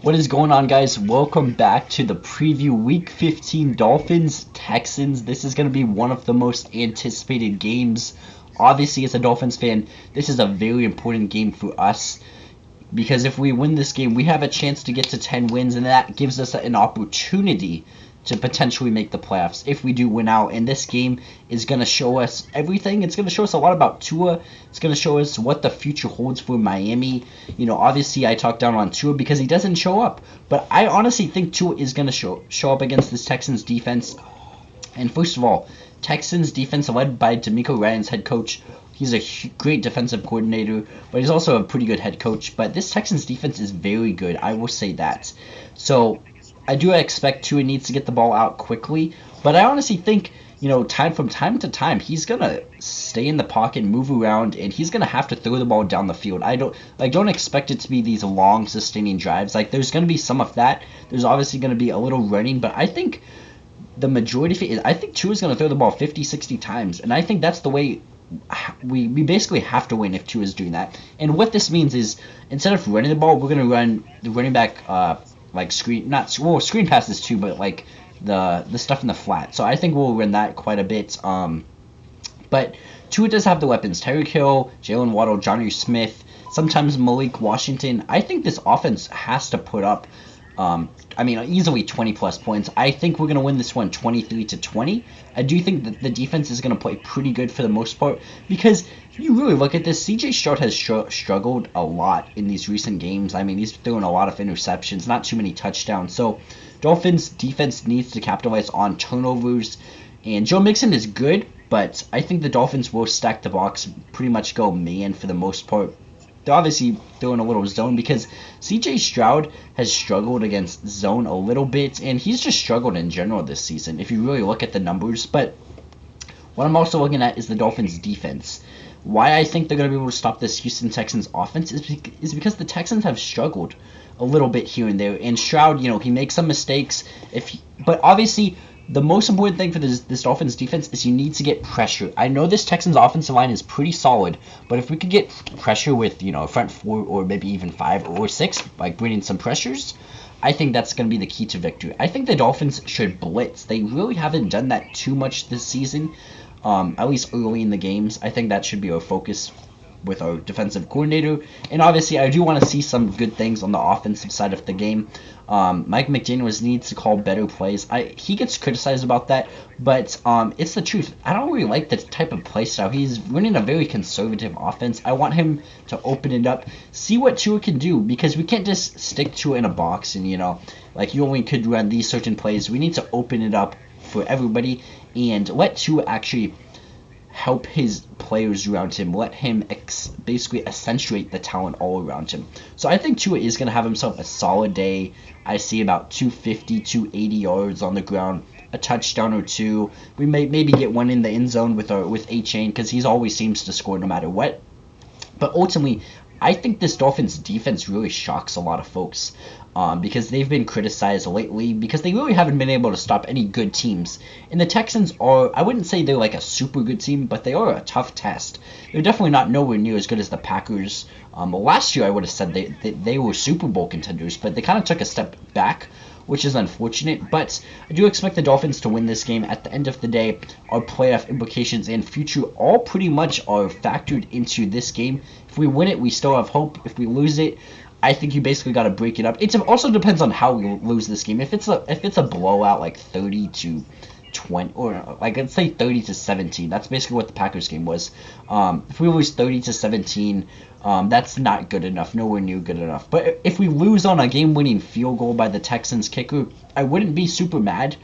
What is going on, guys? Welcome back to the preview Week 15 Dolphins Texans. This is going to be one of the most anticipated games. Obviously, as a Dolphins fan, this is a very important game for us because if we win this game, we have a chance to get to 10 wins, and that gives us an opportunity to potentially make the playoffs if we do win out. And this game is going to show us everything. It's going to show us a lot about Tua. It's going to show us what the future holds for Miami. Obviously I talked down on Tua because he doesn't show up, but I honestly think Tua is going to show up against this Texans defense. And first of all, Texans defense led by D'Amico Ryan's head coach. He's a great defensive coordinator, but he's also a pretty good head coach. But this Texans defense is very good, I will say that. So I do expect Tua needs to get the ball out quickly, but I honestly think, from time to time, he's gonna stay in the pocket, move around, and he's gonna have to throw the ball down the field. I don't expect it to be these long, sustaining drives. There's gonna be some of that. There's obviously gonna be a little running, but I think the majority of it is, I think Tua's gonna throw the ball 50, 60 times, and I think that's the way we basically have to win if Tua is doing that. And what this means is, instead of running the ball, we're gonna run the running back screen passes too, but the stuff in the flat. So I think we'll run that quite a bit. But Tua does have the weapons: Tyreek Hill, Jalen Waddle, Johnny Smith, sometimes Malik Washington. I think this offense has to put up, easily 20 plus points. I think we're gonna win this one 23-20. I do think that the defense is gonna play pretty good for the most part, because if you really look at this, CJ Stroud has struggled a lot in these recent games. He's throwing a lot of interceptions, not too many touchdowns. So Dolphins defense needs to capitalize on turnovers, and Joe Mixon is good, but I think the Dolphins will stack the box, pretty much go man for the most part. They're obviously throwing a little zone because CJ Stroud has struggled against zone a little bit, and he's just struggled in general this season if you really look at the numbers. But what I'm also looking at is the Dolphins defense. Why I think they're going to be able to stop this Houston Texans offense is because the Texans have struggled a little bit here and there, and Stroud, he makes some mistakes. But obviously, the most important thing for this Dolphins defense is you need to get pressure. I know this Texans offensive line is pretty solid, but if we could get pressure with, a front four or maybe even 5 or 6, bringing some pressures, I think that's going to be the key to victory. I think the Dolphins should blitz. They really haven't done that too much this season, at least early in the games. I think that should be our focus with our defensive coordinator. And obviously, I do want to see some good things on the offensive side of the game. Mike McDaniels needs to call better plays. He gets criticized about that, but it's the truth. I don't really like the type of play style. He's running a very conservative offense. I want him to open it up, see what Tua can do, because we can't just stick Tua in a box and, you only could run these certain plays. We need to open it up for everybody and let Tua actually help his players around him, let him basically accentuate the talent all around him. So I think Tua is going to have himself a solid day. I see about 250, 280 yards on the ground, a touchdown or two. We may maybe get one in the end zone with A-Chain, because he always seems to score no matter what. But ultimately, I think this Dolphins defense really shocks a lot of folks, because they've been criticized lately because they really haven't been able to stop any good teams. And the Texans are, I wouldn't say they're like a super good team, but they are a tough test. They're definitely not nowhere near as good as the Packers. Last year I would have said they were Super Bowl contenders, but they kind of took a step back, which is unfortunate. But I do expect the Dolphins to win this game. At the end of the day, our playoff implications and future all pretty much are factored into this game. If we win it, we still have hope. If we lose it, I think you basically got to break it up. It also depends on how we lose this game. If it's a blowout, like 30-20, or let's say 30-17, that's basically what the Packers game was. If we lose 30-17, that's not good enough, nowhere near good enough. But if we lose on a game-winning field goal by the Texans kicker, I wouldn't be super mad.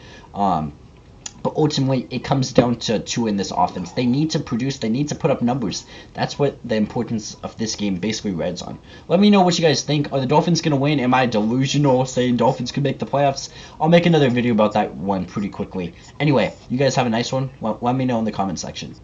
But ultimately, it comes down to Tua in this offense. They need to produce. They need to put up numbers. That's what the importance of this game basically rides on. Let me know what you guys think. Are the Dolphins going to win? Am I delusional saying Dolphins could make the playoffs? I'll make another video about that one pretty quickly. Anyway, you guys have a nice one. Let me know in the comment section.